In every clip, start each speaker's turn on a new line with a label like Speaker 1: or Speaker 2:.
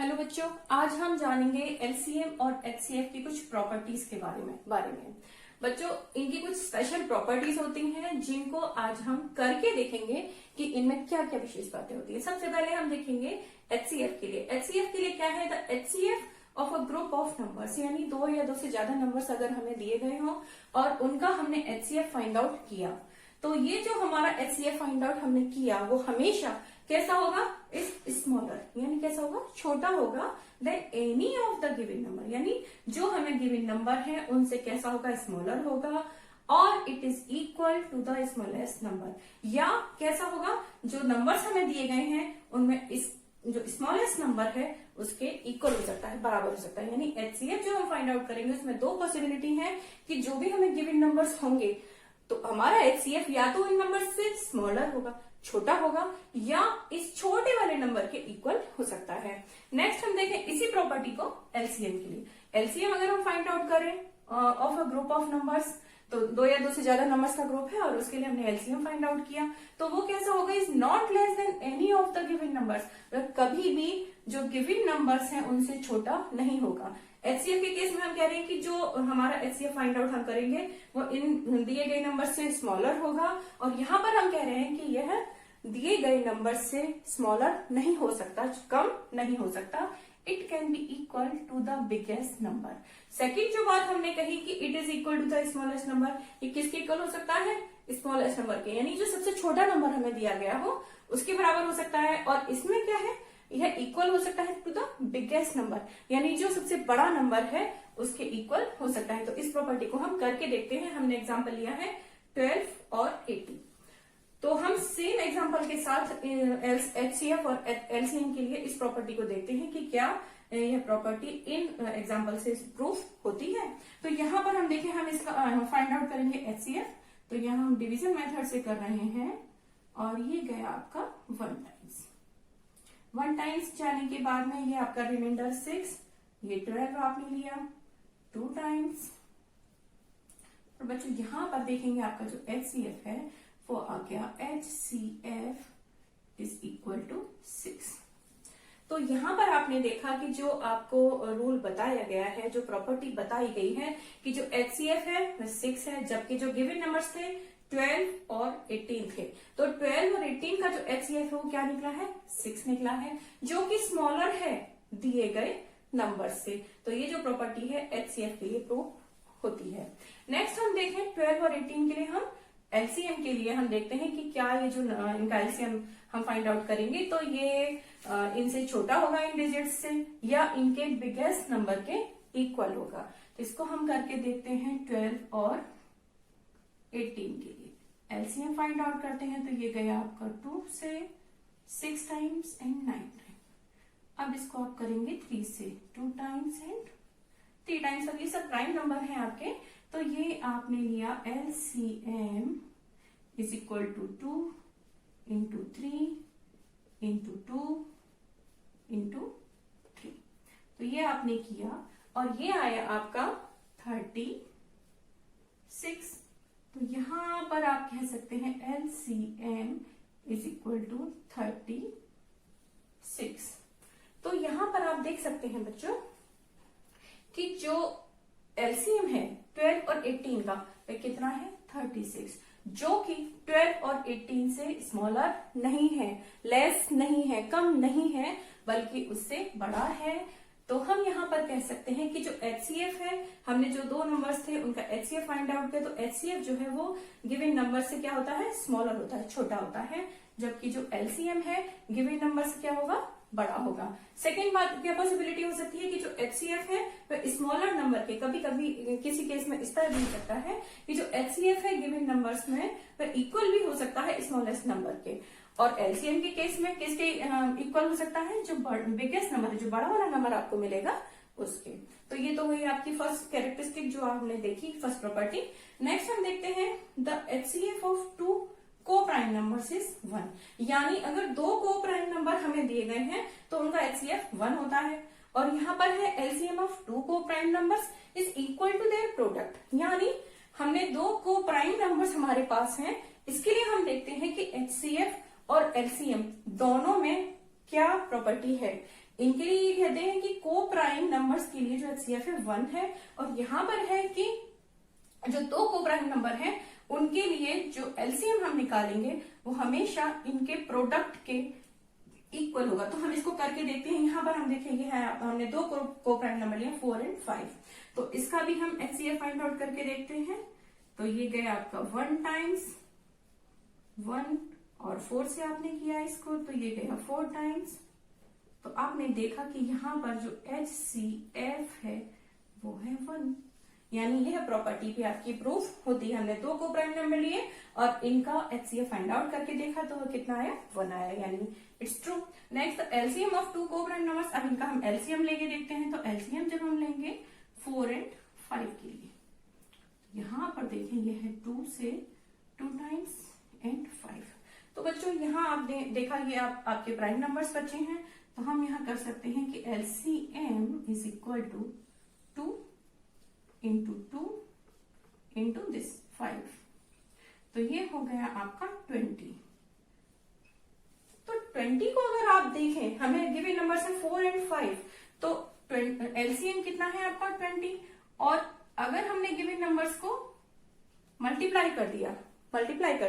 Speaker 1: Hello बच्चों, आज हम जानेंगे एलसीएम और एचसीएफ की कुछ प्रॉपर्टीज के बारे में। बच्चों, इनकी कुछ स्पेशल प्रॉपर्टीज होती हैं जिनको आज हम करके देखेंगे कि इनमें क्या क्या विशेष बातें होती है। सबसे पहले हम देखेंगे एचसीएफ के लिए। एचसीएफ के लिए क्या है? The HCF of a group of numbers, यानी दो या दो से ज्यादा नंबर्स अगर हमें दिए गए हों और उनका हमने एचसीएफ फाइंड आउट किया, तो ये जो हमारा एचसीएफ फाइंड आउट हमने किया वो हमेशा कैसा होगा? इस स्मॉलर, यानी कैसा होगा? छोटा होगा than any of the given number, यानी जो हमें गिवन नंबर है उनसे कैसा होगा? स्मॉलर होगा और it is equal to the smallest number. या कैसा होगा? जो नंबर्स हमें दिए गए हैं उनमें इस जो स्मॉलेस्ट नंबर है उसके इक्वल हो सकता है, बराबर हो सकता है। यानी एचसीएफ जो हम फाइंड आउट करेंगे उसमें दो पॉसिबिलिटी है कि जो भी हमें गिवन नंबर्स होंगे तो हमारा एचसीएफ या तो इन नंबर से स्मॉलर होगा, छोटा होगा, या इस छोटे वाले नंबर के इक्वल हो सकता है। नेक्स्ट हम देखें इसी प्रॉपर्टी को एलसीएम के लिए। एलसीएम अगर हम फाइंड आउट करें of a group of numbers, तो दो या दो से ज्यादा नंबर्स का ग्रुप है और उसके लिए हमने एलसीएम फाइंड आउट किया, तो वो कैसा होगा? Is not less than any of the given numbers, कभी भी जो गिवन नंबर्स हैं उनसे छोटा नहीं होगा। एचसीएफ के केस में हम कह रहे हैं कि जो हमारा एचसीएफ फाइंड आउट हम करेंगे वो इन दिए गए नंबर से स्मॉलर होगा, और यहाँ पर हम कह रहे हैं कि यह दिए गए नंबर से स्मॉलर नहीं हो सकता, कम नहीं हो सकता। It can be equal to the biggest number. Second जो बात हमने कही कि it is equal to the smallest number, ये किसके इक्वल हो सकता है? स्मॉलेस्ट नंबर के, यानी जो सबसे छोटा नंबर हमें दिया गया हो उसके बराबर हो सकता है। और इसमें क्या है? यह इक्वल हो सकता है टू द बिगेस्ट नंबर, यानी जो सबसे बड़ा नंबर है उसके इक्वल हो सकता है। तो इस प्रॉपर्टी को हम करके देखते हैं। हमने एग्जांपल लिया है 12 और 18, तो हम सेम एग्जांपल के साथ एचसीएफ और एलसीएम के लिए इस प्रॉपर्टी को देखते हैं कि क्या यह प्रॉपर्टी इन एग्जांपल से प्रूफ होती है। तो यहाँ पर हम देखें, हम इसका फाइंड आउट करेंगे एचसीएफ, तो यहाँ हम डिवीजन मेथड से कर रहे हैं और ये गया आपका 1 टाइम्स जाने के बाद में ये आपका रिमाइंडर 6, ये 12 आपने लिया 2 टाइम्स। और बच्चों यहाँ पर देखेंगे आपका जो एचसीएफ है वो आ गया HCF इज इक्वल टू 6। तो यहाँ पर आपने देखा कि जो आपको रूल बताया गया है, जो प्रॉपर्टी बताई गई है कि जो HCF है वह 6 है, जबकि जो गिवन नंबर्स थे 12 और 18 थे। तो 12 और 18 का जो HCF है वो क्या निकला है? 6 निकला है, जो कि स्मॉलर है दिए गए नंबर से। तो ये जो प्रॉपर्टी है HCF के लिए प्रूफ होती है। नेक्स्ट हम देखें 12 और 18 के लिए हम एलसीएम के लिए हम देखते हैं कि क्या ये जो इनका एलसीएम हम फाइंड आउट करेंगे तो ये इनसे छोटा होगा इन डिजिट्स से, या इनके बिगेस्ट नंबर के इक्वल होगा। तो इसको हम करके देखते हैं 12 और 18 के लिए। एलसीएम फाइंड आउट करते हैं तो ये गया आपका 2 से 6 टाइम्स एंड 9 टाइम्स। अब इसको आप करेंगे 3 से 2 टाइम्स एंड 3 टाइम्स। अब ये सब प्राइम नंबर हैं आपके, तो ये आपने लिया LCM is equal to 2 into 3 into 2 into 3। तो ये आपने किया और ये आया आपका 36। तो यहां पर आप कह सकते हैं LCM इज इक्वल टू 36। तो यहां पर आप देख सकते हैं बच्चों कि जो एलसीएम है 12 और 18 का वह कितना है? 36, जो कि 12 और 18 से स्मॉलर नहीं है, लेस नहीं है, कम नहीं है, बल्कि उससे बड़ा है। तो हम यहाँ पर कह सकते हैं कि जो एचसीएफ है, हमने जो दो नंबर्स थे उनका एचसीएफ फाइंड आउट किया, तो एचसीएफ जो है वो गिवन नंबर से क्या होता है? स्मॉलर होता है, छोटा होता है, जबकि जो एलसीएम है गिवन नंबर से क्या होगा? बड़ा होगा। सेकेंड बात क्या पॉसिबिलिटी हो सकती है कि जो एचसीएफ है वह स्मॉलर नंबर के, कभी कभी किसी केस में इस तरह भी हो सकता है कि जो एचसीएफ है गिवन नंबर्स में वह इक्वल भी हो सकता है स्मॉलेस्ट नंबर के, और एलसीएम के केस में किसके इक्वल हो सकता है? जो बिगेस्ट नंबर है, जो बड़ा वाला नंबर आपको मिलेगा उसके। तो ये तो हुई आपकी फर्स्ट कैरेक्टरिस्टिक जो आपने देखी, फर्स्ट प्रॉपर्टी। नेक्स्ट हम देखते हैं the HCF of 2 co prime numbers is 1, यानी अगर दो को प्राइम नंबर हमें दिए गए हैं तो उनका एचसीएफ 1 होता है। और यहाँ पर है LCM of 2 co prime numbers is equal to their product, यानी हमने दो को प्राइम नंबर्स हमारे पास हैं, इसके लिए हम देखते हैं कि एचसीएफ और एलसीएम दोनों में क्या प्रॉपर्टी है। इनके लिए ये कहते हैं कि को प्राइम नंबर्स के लिए जो HCF है 1 है, और यहाँ पर है कि जो दो को प्राइम नंबर है उनके लिए जो LCM हम निकालेंगे वो हमेशा इनके प्रोडक्ट के इक्वल होगा। तो हम इसको करके देखते हैं। यहाँ पर हम देखेंगे हमने दो को प्राइम नंबर लिया 4 और 5, तो इसका भी हम HCF फाइंड आउट करके देखते हैं। तो ये गया आपका 1 टाइम्स 1 और 4 से आपने किया इसको, तो ये गया 4 टाइम्स। तो आपने देखा कि यहाँ पर जो HCF है वो है 1, यानी यह प्रॉपर्टी भी आपकी प्रूफ होती है। हमने दो को प्राइम नंबर लिए और इनका HCF फाइंड आउट करके देखा, तो वो कितना आया 1 आया, यानी it's true. Next LCM of two co prime numbers. अब इनका हम LCM लेके देखते हैं। तो LCM जब हम लेंगे 4 और 5 के लिए, यहाँ पर देखें ये है 2 से 2 टाइम्स एंड 5। तो बच्चों यहाँ आप देखा ये आपके प्राइम नंबर्स बचे हैं, तो हम यहाँ कर सकते हैं कि LCM is equal to 2 into 2 into this 5, तो ये हो गया आपका 20। तो 20 को अगर आप देखें, हमें गिवन नंबर्स है 4 और 5, तो LCM कितना है आपका 20, और अगर हमने गिवन नंबर्स को मल्टीप्लाई कर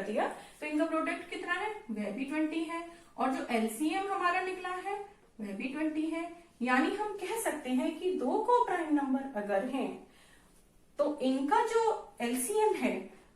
Speaker 1: दिया तो इनका प्रोडक्ट कितना है, वह भी 20 है, और जो LCM हमारा निकला है वह भी 20 है। यानी हम कह सकते हैं कि दो को प्राइम नंबर अगर हैं तो इनका जो LCM है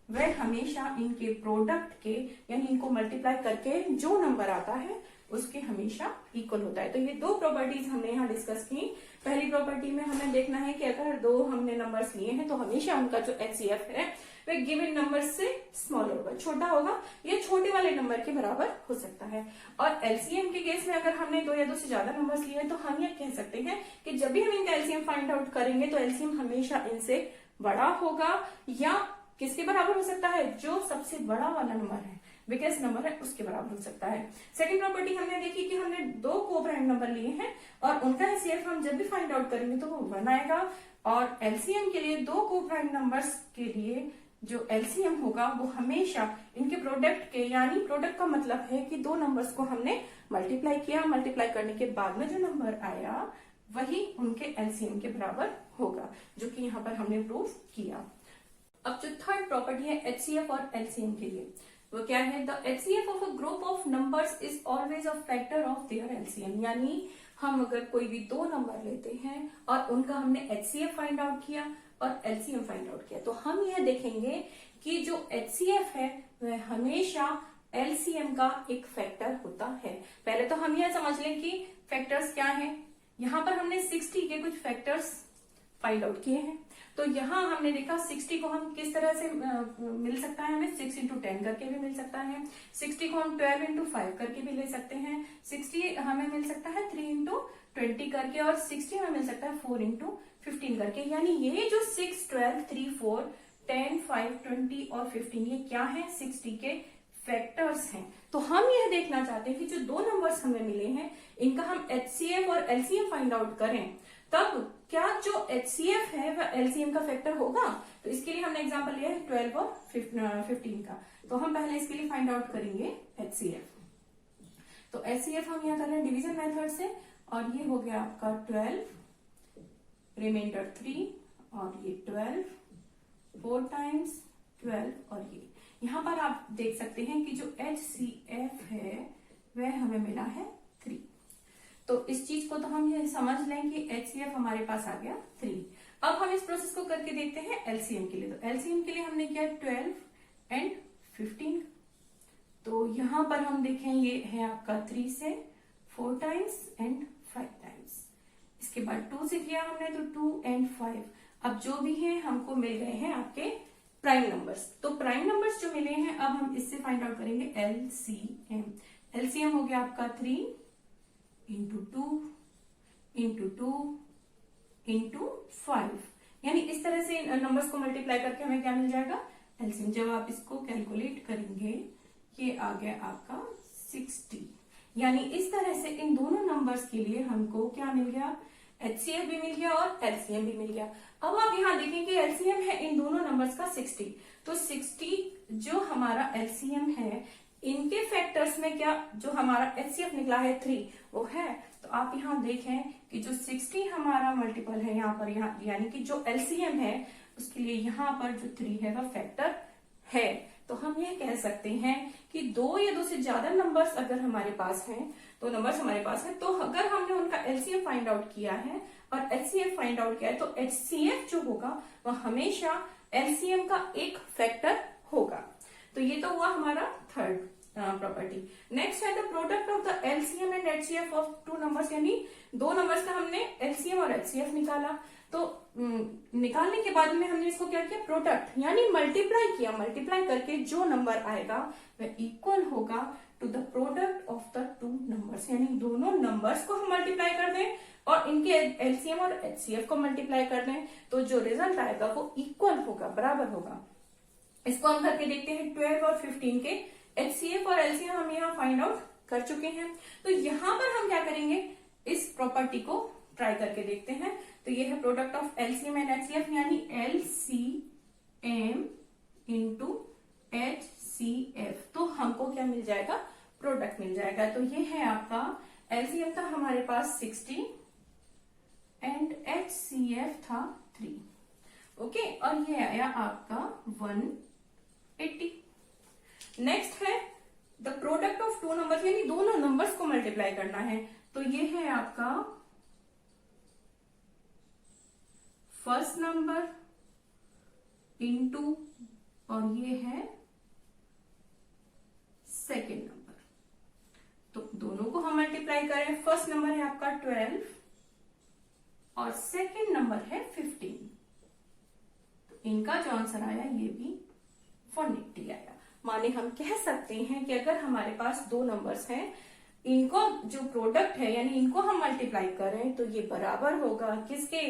Speaker 1: वह हमेशा इनके प्रोडक्ट के, यानी इनको मल्टीप्लाई करके जो नंबर आता है उसके हमेशा इक्वल होता है। तो ये दो प्रॉपर्टीज हमने यहाँ डिस्कस की। पहली प्रॉपर्टी में हमें देखना है कि अगर दो हमने नंबर्स लिए हैं तो हमेशा उनका जो HCF है वह गिवन नंबर से स्मॉलर होगा, छोटा होगा, या छोटे वाले नंबर के बराबर हो सकता है। और LCM के केस में अगर हमने दो या दो से ज्यादा नंबर्स लिए हैं तो हम ये कह सकते हैं कि जब भी हम इनका LCM फाइंड आउट करेंगे तो LCM हमेशा इनसे बड़ा होगा, या किसके बराबर हो सकता है, जो सबसे बड़ा वाला नंबर है, बिगेस्ट नंबर है, उसके बराबर हो सकता है। सेकंड प्रॉपर्टी हमने देखी कि हमने दो को प्राइम नंबर लिए हैं और उनका HCF हम जब भी फाइंड आउट करेंगे तो वो 1 आएगा, और LCM के लिए दो को प्राइम नंबर्स के लिए जो LCM होगा वो हमेशा इनके प्रोडक्ट के, यानी प्रोडक्ट का मतलब है कि दो नंबर्स को हमने मल्टीप्लाई किया, मल्टीप्लाई करने के बाद में जो नंबर आया वही उनके LCM के बराबर होगा, जो कि यहाँ पर हमने प्रूफ किया। अब जो थर्ड प्रॉपर्टी है HCF और LCM के लिए, वो क्या है, the HCF of a group of numbers is always a factor of their LCM। यानी हम अगर कोई भी दो नंबर लेते हैं और उनका हमने HCF फाइंड आउट किया और LCM फाइंड आउट किया, तो हम यह देखेंगे कि जो HCF है वह हमेशा LCM का एक फैक्टर होता है। पहले तो हम यह समझ लें कि फैक्टर्स क्या हैं। यहाँ पर हमने 60 के कुछ फैक्टर्स फाइंड आउट किए हैं, तो यहाँ हमने देखा 60 को हम किस तरह से मिल सकता है, हमें 6 into 10 करके भी मिल सकता है, 60 को हम 12 into 5 करके भी ले सकते हैं, 60 हमें मिल सकता है 3 into 20 करके, और 60 हमें मिल सकता है 4 into 15 करके। यानी ये जो 6, 12, 3, 4, 10, 5, 20 और 15 ये क्या है, 60 के फैक्टर्स हैं। तो हम यह देखना चाहते हैं कि जो दो नंबर्स हमें मिले हैं इनका हम HCF और LCM फाइंड आउट करें, तब क्या जो HCF है वह LCM का फैक्टर होगा। तो इसके लिए हमने एग्जांपल लिया है 12 और 15 का, तो हम पहले इसके लिए फाइंड आउट करेंगे HCF। तो HCF हम यहाँ कर रहे हैं डिवीजन मेथड से, और ये हो गया आपका 12, रिमाइंडर 3, और ये 12, 4 टाइम्स 12, और ये यहाँ पर आप देख सकते हैं कि जो HCF है वह हमें मिला है 3। तो इस चीज को तो हम ये समझ लें कि HCF हमारे पास आ गया 3। अब हम इस प्रोसेस को करके देखते हैं LCM के लिए। तो LCM के लिए हमने किया 12 एंड 15, तो यहाँ पर हम देखें ये है आपका 3 से 4 टाइम्स एंड 5 टाइम्स। इसके बाद 2 से किया हमने तो 2 एंड 5। अब जो भी है हमको मिल गए हैं आपके प्राइम नंबर्स। तो प्राइम नंबर्स जो मिले हैं अब हम इससे फाइंड आउट करेंगे LCM। LCM हो गया आपका 3 इंटू 2 इंटू 2 इंटू 5, यानी इस तरह से नंबर्स को मल्टीप्लाई करके हमें क्या मिल जाएगा, LCM। जब आप इसको कैलकुलेट करेंगे ये आ गया आपका 60, यानी इस तरह से इन दोनों नंबर्स के लिए हमको क्या मिल गया, HCF भी मिल गया और LCM भी मिल गया। अब आप यहाँ देखेंगे LCM है इन दोनों नंबर्स का 60, तो 60 जो हमारा LCM है इनके फैक्टर्स में क्या जो हमारा HCF निकला है 3 वो है। तो आप यहाँ देखें कि जो 60 हमारा मल्टीपल है यहाँ पर, यहाँ यानी कि जो LCM है उसके लिए यहाँ पर जो 3 है वह फैक्टर है। तो हम ये कह सकते हैं कि 2 या 2 से ज्यादा नंबर्स अगर हमारे पास हैं, तो नंबर्स हमारे पास है, तो अगर हमने उनका LCM फाइंड आउट किया है और HCF फाइंड आउट किया है, तो HCF जो होगा वह हमेशा LCM का एक फैक्टर होगा। तो ये तो हुआ हमारा थर्ड प्रॉपर्टी। नेक्स्ट है the product of the LCM and HCF of 2 numbers, यानी 2 नंबर्स का हमने LCM और HCF निकाला। तो निकालने के बाद में हमने इसको क्या किया, प्रोडक्ट यानी मल्टीप्लाई किया। मल्टीप्लाई करके जो नंबर आएगा वह इक्वल होगा to the product of the 2 numbers, यानी दोनों नंबर्स को हम मल्टीप्लाई कर दें और इनके LCM और HCF को मल्टीप्लाई कर दें, तो जो रिजल्ट आएगा वो इक्वल होगा, बराबर होगा। इसको हम करके देखते हैं। 12 और 15 के HCF और LCM हम यहाँ फाइंड आउट कर चुके हैं। तो यहाँ पर हम क्या करेंगे, इस प्रॉपर्टी को ट्राई करके देखते हैं। तो ये है product of LCM and HCF, यानी LCM इंटू HCF, तो हमको क्या मिल जाएगा, प्रोडक्ट मिल जाएगा। तो ये है आपका LCM था हमारे पास 60 एंड HCF था 3, ओके, और ये आया आपका 180। नेक्स्ट है द प्रोडक्ट ऑफ 2 नंबर्स, यानी दोनों नंबर्स को मल्टीप्लाई करना है। तो ये है आपका फर्स्ट नंबर इंटू और ये है सेकेंड नंबर। तो दोनों को हम मल्टीप्लाई करें। फर्स्ट नंबर है आपका 12 और सेकेंड नंबर है 15। तो इनका जो आंसर आया ये भी 180 आया। माने हम कह सकते हैं कि अगर हमारे पास 2 नंबर्स हैं, इनको जो प्रोडक्ट है यानी इनको हम मल्टीप्लाई करें तो ये बराबर होगा किसके,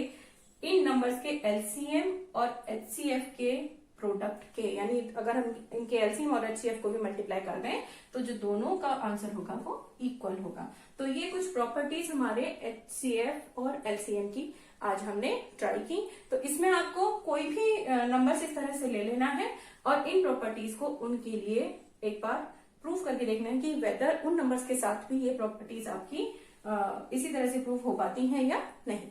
Speaker 1: इन नंबर्स के LCM और HCF के प्रोडक्ट के। यानी अगर हम इनके LCM और HCF को भी मल्टीप्लाई कर दें तो जो दोनों का आंसर होगा वो इक्वल होगा। तो ये कुछ प्रॉपर्टीज हमारे HCF और LCM की आज हमने ट्राई की। तो इसमें आपको कोई भी नंबर्स इस तरह से ले लेना है और इन प्रॉपर्टीज को उनके लिए एक बार प्रूफ करके देखना है कि वेदर उन नंबर्स के साथ भी ये प्रॉपर्टीज आपकी इसी तरह से प्रूफ हो पाती हैं या नहीं।